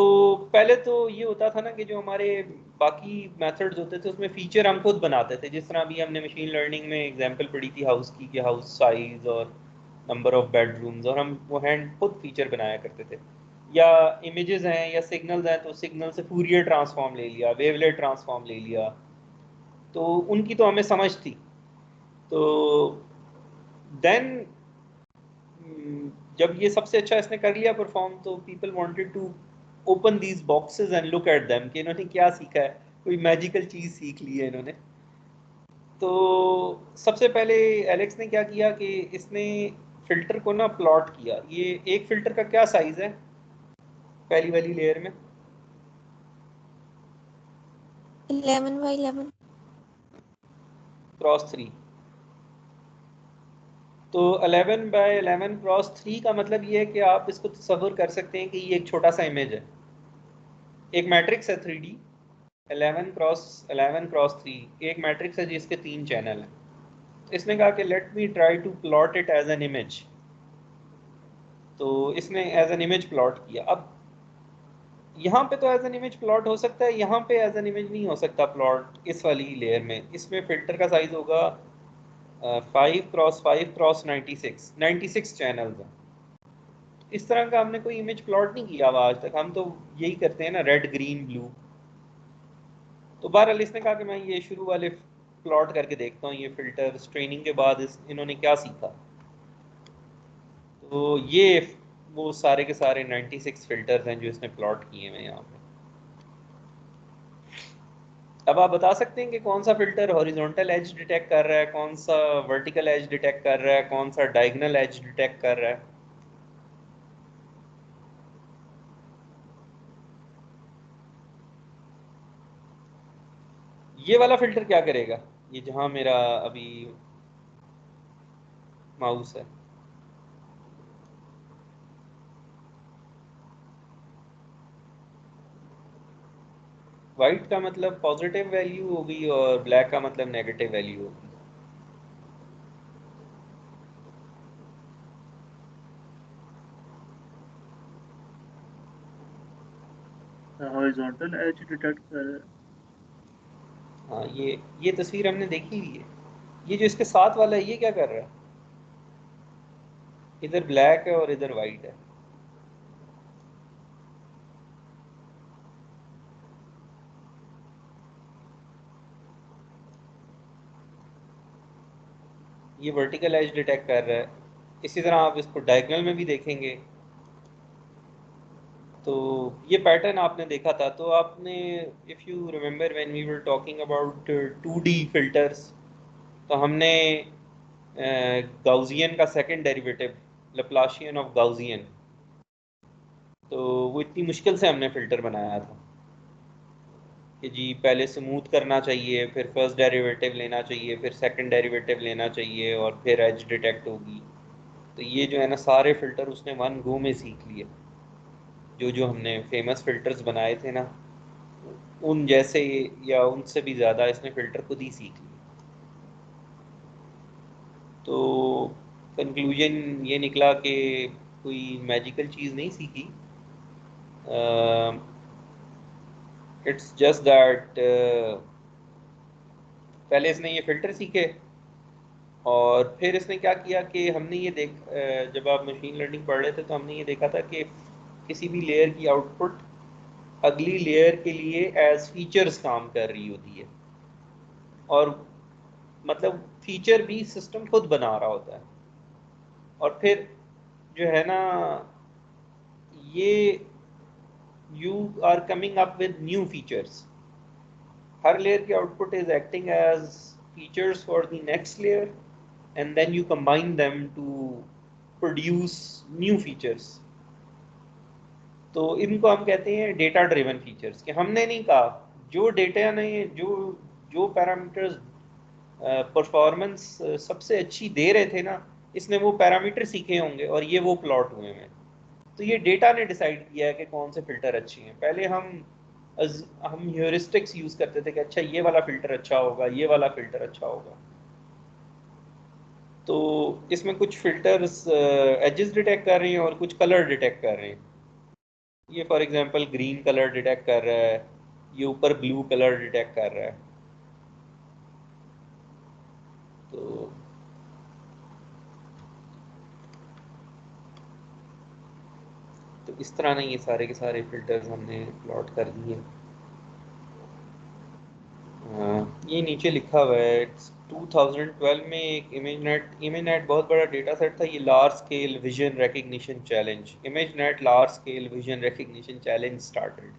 पहले तो ये होता था ना कि जो हमारे बाकी मेथड्स होते थे उसमें फीचर हम खुद बनाते थे. जिस तरह अभी हमने मशीन लर्निंग में एग्जांपल पढ़ी थी हाउस की, कि हाउस साइज और नंबर ऑफ बेडरूम्स, और हम वो हैंड खुद फीचर बनाया करते थे. या इमेजेस हैं या सिग्नल्स हैं तो सिग्नल से फूरियर ट्रांसफॉर्म ले लिया, वेवलेट ट्रांसफॉर्म ले लिया. तो उनकी तो हमें समझ थी. तो देन जब ये सबसे अच्छा इसने कर लिया परफॉर्म, तो people wanted to open these boxes and look at them कि इन्होंने क्या सीखा है, कोई मैजिकल चीज़ सीख ली है इन्होंने। तो सबसे पहले एलेक्स ने क्या किया कि इसने फिल्टर को ना प्लॉट किया। ये एक फिल्टर का क्या साइज है पहली वाली लेयर में? 11 by 11। क्रॉस 3। तो 11 बाय 11 क्रॉस 3 का मतलब ये है कि आप इसको तस्वर कर सकते हैं कि ये एक छोटा सा इमेज है, एक मैट्रिक्स है 3D। 11 क्रॉस 3 एक मैट्रिक्स है जिसके 3 चैनल हैं। इसने कहा कि let me try to plot it as an image. तो इसने एज एन इमेज प्लॉट किया। अब यहाँ पे तो एज एन इमेज प्लॉट हो सकता है, यहाँ पे एज एन इमेज नहीं हो सकता प्लॉट इस वाली लेयर में। इसमें फिल्टर का साइज होगा 5 क्रॉस 96 चैनल्स हैं। इस तरह का हमने कोई इमेज प्लॉट नहीं किया हुआ आज तक। हम तो यही करते हैं ना, रेड ग्रीन ब्लू। तो बहरहाल इसने कहा कि मैं ये शुरू वाले प्लॉट करके देखता हूँ ये फिल्टर ट्रेनिंग के बाद इन्होंने क्या सीखा। तो ये वो सारे के सारे 96 फिल्टर्स हैं जो इसने प्लॉट किए हैं यहाँ पे। अब आप बता सकते हैं कि कौन सा फिल्टर हॉरिजॉन्टल एज डिटेक्ट कर रहा है, कौन सा वर्टिकल एज डिटेक्ट कर रहा है, कौन सा डायगोनल एज डिटेक्ट कर रहा है? ये वाला फिल्टर क्या करेगा, ये जहां मेरा अभी माउस है? वाइट का मतलब पॉजिटिव वैल्यू होगी और ब्लैक का मतलब नेगेटिव वैल्यू होगी। हॉरिजॉन्टल एज डिटेक्ट कर। हाँ, ये तस्वीर हमने देखी हुई है। ये जो इसके साथ वाला है ये क्या कर रहा है? इधर ब्लैक है और इधर वाइट है। ये वर्टिकल एज डिटेक्ट कर रहा है। इसी तरह आप इसको डायगोनल में भी देखेंगे। तो ये पैटर्न आपने देखा था। तो आपने, if you remember when we were talking about 2D filters, तो हमने गाउसियन का second derivative, Laplacian of Gaussian, तो वो इतनी मुश्किल से हमने फ़िल्टर बनाया था कि जी पहले स्मूथ करना चाहिए, फिर फर्स्ट डेरिवेटिव लेना चाहिए, फिर सेकंड डेरिवेटिव लेना चाहिए और फिर एज डिटेक्ट होगी। तो ये जो है ना सारे फ़िल्टर उसने वन गो में सीख लिए। जो जो हमने फेमस फ़िल्टर्स बनाए थे ना, उन जैसे या उनसे भी ज़्यादा इसने फ़िल्टर खुद ही सीख लिए। तो कंक्लूजन ये निकला कि कोई मैजिकल चीज़ नहीं सीखी। इट्स जस्ट दैट पहले इसने ये फ़िल्टर सीखे और फिर इसने क्या किया कि हमने ये जब आप मशीन लर्निंग पढ़ रहे थे तो हमने ये देखा था कि किसी भी लेयर की आउटपुट अगली लेयर के लिए एज फीचर्स काम कर रही होती है। और मतलब फीचर भी सिस्टम खुद बना रहा होता है। और फिर जो है ना ये you are coming up with new features. हर लेयर की output is acting as features for the next layer and then you combine them to produce new features. तो इनको हम कहते हैं डेटा ड्रिवन फीचर्स। कि हमने नहीं कहा, जो डेटा ने जो जो पैरामीटर्स परफॉर्मेंस सबसे अच्छी दे रहे थे ना, इसने वो पैरामीटर सीखे होंगे और ये वो प्लॉट हुए हैं। तो ये डेटा ने डिसाइड किया है कि कौन से फिल्टर अच्छे हैं। पहले हम ह्यूरिस्टिक्स यूज करते थे कि अच्छा ये वाला फिल्टर अच्छा होगा, ये वाला फिल्टर अच्छा होगा। तो इसमें कुछ फिल्टर्स एजेस डिटेक्ट कर रहे हैं और कुछ कलर डिटेक्ट कर रहे हैं। ये for example green colour detect कर रहा है, ये ऊपर ब्लू कलर डिटेक्ट कर रहा है। तो तो इस तरह ना ये सारे के सारे फिल्टर्स हमने प्लॉट कर दिए। ये नीचे लिखा हुआ है, इट्स 2012 में एक इमेजनेट बहुत बड़ा डेटा सेट था, ये large scale vision recognition challenge, ImageNet large scale vision recognition challenge started.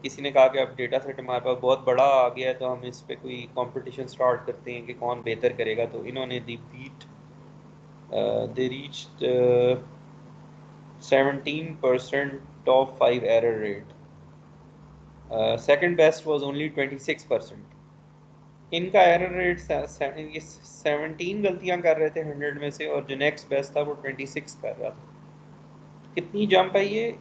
किसी ने कहा कि अब डेटा सेट हमारे पास बहुत बड़ा आ गया है तो हम इस पे कोई कंपटीशन स्टार्ट करते हैं कि कौन बेहतर करेगा। तो इन्होंने they reached 17% top 5 error rate, second best was only 26%। इनका एरर रेट ये 17 गलतियां कर रहे थे 100 में से, और जो नेक्स्ट बेस्ट था वो 26 कर रहा था। कितनी जंप है ये?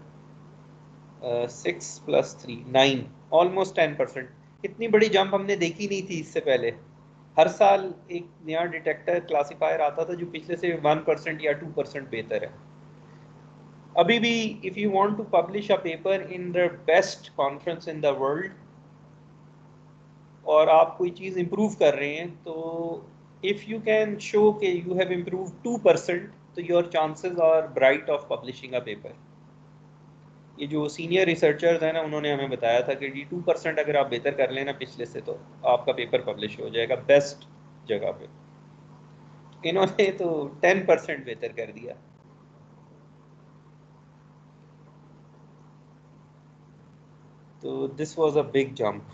6 + 3 9, ऑलमोस्ट 10%। इतनी बड़ी जंप हमने देखी नहीं थी इससे पहले। हर साल एक नया डिटेक्टर क्लासिफायर आता था जो पिछले से 1% या 2% बेहतर है। अभी भी if you want to publish a paper in the best conference in the world और आप कोई चीज़ इम्प्रूव कर रहे हैं, तो इफ़ यू कैन शो कि यू हैव इम्प्रूव 2%, तो your chances are bright of publishing a paper. ये जो सीनियर रिसर्चर्स हैं ना, उन्होंने हमें बताया था कि 2% अगर आप बेहतर कर लेना पिछले से, तो आपका पेपर पब्लिश हो जाएगा बेस्ट जगह पे। इन्होंने तो 10% बेहतर कर दिया। तो this was a big jump.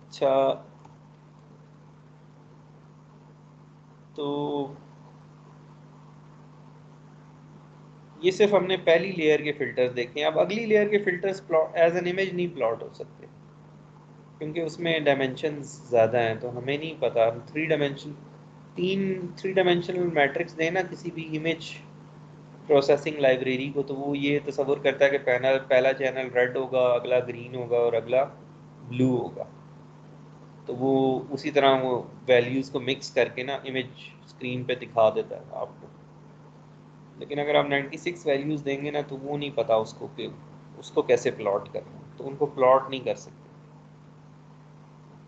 अच्छा, तो ये सिर्फ हमने पहली लेयर के फिल्टर्स देखे हैं। अब अगली लेयर के filters plot as an image नहीं प्लॉट हो सकते क्योंकि उसमें डायमेंशंस ज़्यादा हैं, तो हमें नहीं पता। हम थ्री डायमेंशनल मैट्रिक्स दें ना किसी भी इमेज प्रोसेसिंग लाइब्रेरी को, तो वो ये तस्वुर करता है कि पहला चैनल रेड होगा, अगला ग्रीन होगा और अगला ब्लू होगा। तो वो उसी तरह वो वैल्यूज़ को मिक्स करके ना इमेज स्क्रीन पे दिखा देता है आपको। लेकिन अगर आप 96 वैल्यूज़ देंगे ना, तो वो नहीं पता उसको कि उसको कैसे प्लॉट करना, तो उनको प्लॉट नहीं कर सकते।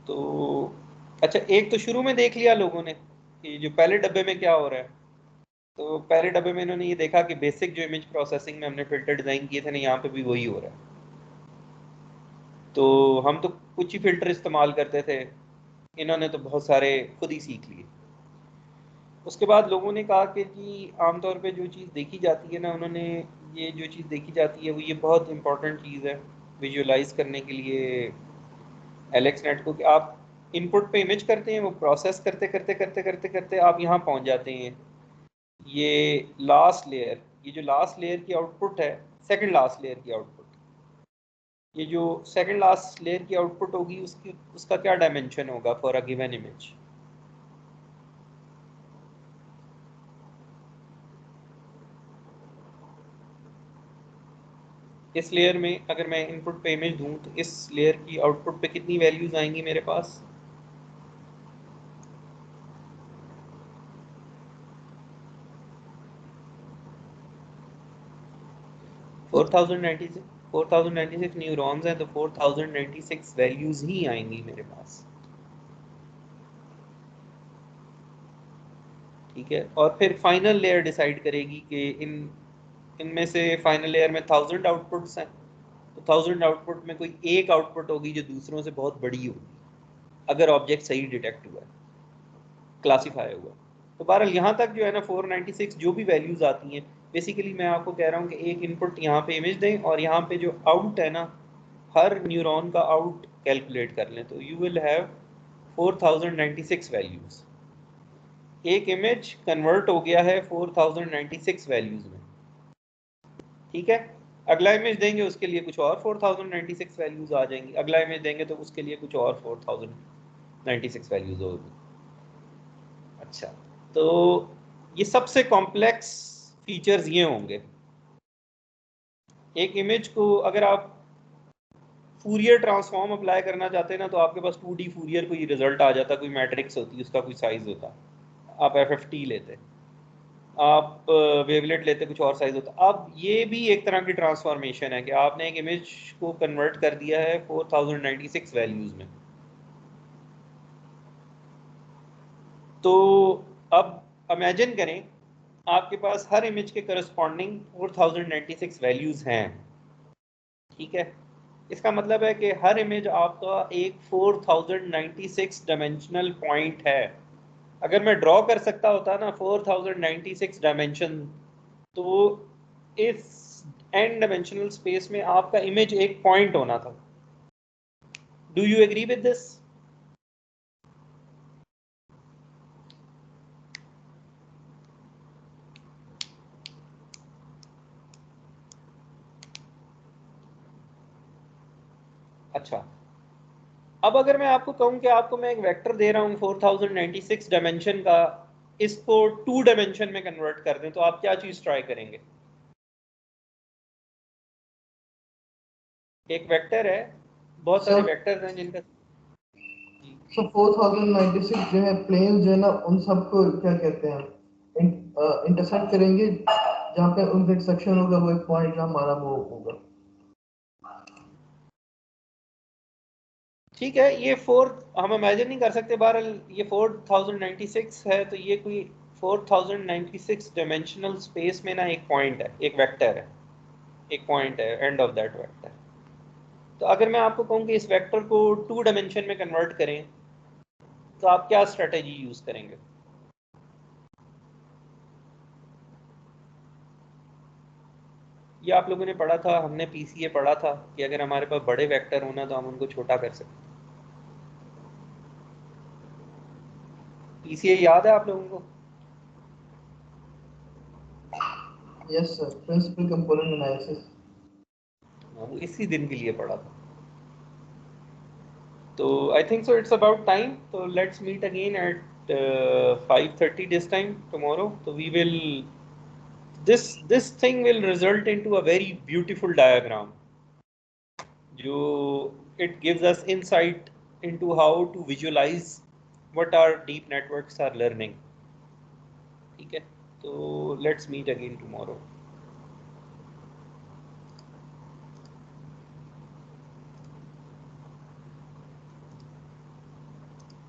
तो अच्छा, एक तो शुरू में देख लिया लोगों ने कि जो पहले डब्बे में क्या हो रहा है। तो पहले डब्बे में इन्होंने ये देखा कि बेसिक जो इमेज प्रोसेसिंग में हमने फिल्टर डिज़ाइन किए थे ना, यहाँ पे भी वही हो रहा है। तो हम तो कुछ ही फिल्टर इस्तेमाल करते थे, इन्होंने तो बहुत सारे खुद ही सीख लिए। उसके बाद लोगों ने कहा कि जी आमतौर पे जो चीज़ देखी जाती है ना, उन्होंने ये जो चीज़ देखी जाती है वो ये बहुत इंपॉर्टेंट चीज़ है विजुअलाइज करने के लिए एलेक्स नेट को, कि आप इनपुट पे इमेज करते हैं, वो प्रोसेस करते करते करते करते करते आप यहाँ पहुँच जाते हैं। ये लास्ट लेयर, ये जो लास्ट लेयर की आउटपुट है, सेकंड लास्ट लेयर की आउटपुट, ये जो सेकंड लास्ट लेयर की आउटपुट होगी उसका क्या डायमेंशन होगा फॉर अ गिवन इमेज। इस लेयर में अगर मैं इनपुट पे इमेज दूं तो इस लेयर की आउटपुट पे कितनी वैल्यूज आएंगी मेरे पास? Four thousand ninety six neurons हैं, तो 4096 वैल्यूज ही आएंगी मेरे पास। ठीक है, और फिर फाइनल लेयर डिसाइड करेगी कि इनमें से फाइनल लेयर में 1000 आउटपुट्स हैं, तो 1000 आउटपुट में कोई एक आउटपुट होगी जो दूसरों से बहुत बड़ी होगी अगर ऑब्जेक्ट सही डिटेक्ट हुआ है, क्लासीफाई हुआ। तो बहरहाल यहाँ तक जो है ना 496 जो भी वैल्यूज आती हैं, बेसिकली मैं आपको कह रहा हूँ कि एक इनपुट यहाँ पे इमेज दें और यहाँ पे जो आउट है ना, हर न्यूरॉन का आउट कैलकुलेट कर लें, तो यू विल हैव 4096 वैल्यूज। एक इमेज कन्वर्ट हो गया है 4096 वैल्यूज में। ठीक है, अगला इमेज देंगे उसके लिए कुछ और 4096 वैल्यूज आ जाएंगी, अगला इमेज देंगे तो उसके लिए कुछ और 4096 वैल्यूज होगी। अच्छा, तो ये सबसे कॉम्प्लेक्स फीचर्स ये होंगे। एक इमेज को अगर आप फूरियर ट्रांसफॉर्म अप्लाई करना चाहते हैं ना, तो आपके पास 2D फूरियर कोई रिजल्ट आ जाता, कोई मैट्रिक्स होती है, उसका कोई साइज होता, आप FFT लेते, आप वेवलेट लेते, कुछ और साइज होता। अब ये भी एक तरह की ट्रांसफॉर्मेशन है कि आपने एक इमेज को कन्वर्ट कर दिया है 4096 वैल्यूज में। तो अब इमेजिन करें आपके पास हर इमेज के करस्पॉन्डिंग 4096 वैल्यूज हैं। ठीक है, इसका मतलब है कि हर इमेज आपका एक 4096 डायमेंशनल पॉइंट है। अगर मैं ड्रॉ कर सकता होता ना 4096 डायमेंशन, तो इस n डायमेंशनल स्पेस में आपका इमेज एक पॉइंट होना था। Do you agree with this? अच्छा, अब अगर मैं आपको कहूं कि आपको मैं एक वेक्टर दे रहा हूं 4096 डायमेंशन का, इसको 2 डायमेंशन में कन्वर्ट कर दें, तो आप क्या चीज ट्राई करेंगे? एक वेक्टर है, बहुत सारे वेक्टर्स हैं जिनका सो 4096 जो है प्लेन जो है ना उन सबको क्या कहते हैं, इंटरसेक्ट करेंगे, जहाँ पे उनका एक सेक्शन होगा, वो एक पॉइंट जहाँ हमारा वो होगा। ठीक है। ये 4 हम इमेजिन नहीं कर सकते, बहरहाल ये 4096 है, तो ये कोई 4096 डायमेंशनल स्पेस में ना एक पॉइंट है, एक वेक्टर है, एक पॉइंट है एंड ऑफ दैट वेक्टर। तो अगर मैं आपको कहूँ कि इस वेक्टर को 2 डायमेंशन में कन्वर्ट करें, तो आप क्या स्ट्रेटेजी यूज करेंगे? ये आप लोगों ने पढ़ा था, हमने पीसीए पढ़ा था कि अगर हमारे पास बड़े वेक्टर होना तो हम उनको छोटा कर सकते। पीसीए याद है आप लोगों को? Yes sir, principal component analysis. वो इसी दिन के लिए पढ़ा था। तो I think so it's about time, तो let's meet again at 5:30 this time tomorrow. तो we will this thing will result into a very beautiful diagram, जो it gives us insight into how to visualize what our deep networks are learning. ठीक है, तो let's meet again tomorrow.